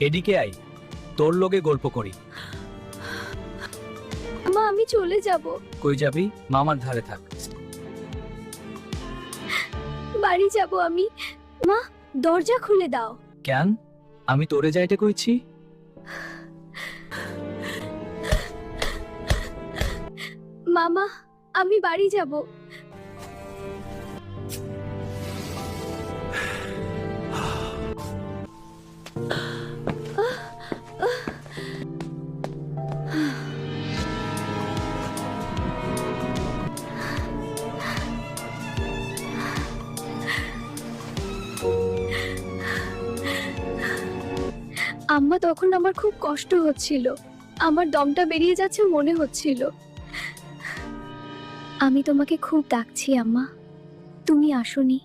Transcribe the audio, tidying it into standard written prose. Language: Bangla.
এদিকে আই, তোর লগে গল্প করি। মা আমি চলে যাব। কই যাবি? মামার ধারে থাক। বাড়ি যাব আমি। মা দরজা খুলে দাও। কেন? আমি তোরে যাইতে কইছি? মামা আমি বাড়ি যাব। আম্মা তখন আমার খুব কষ্ট হচ্ছিল, আমার দমটা বেরিয়ে যাচ্ছে মনে হচ্ছিল। আমি তোমাকে খুব ডাকছি আম্মা, তুমি আসোনি।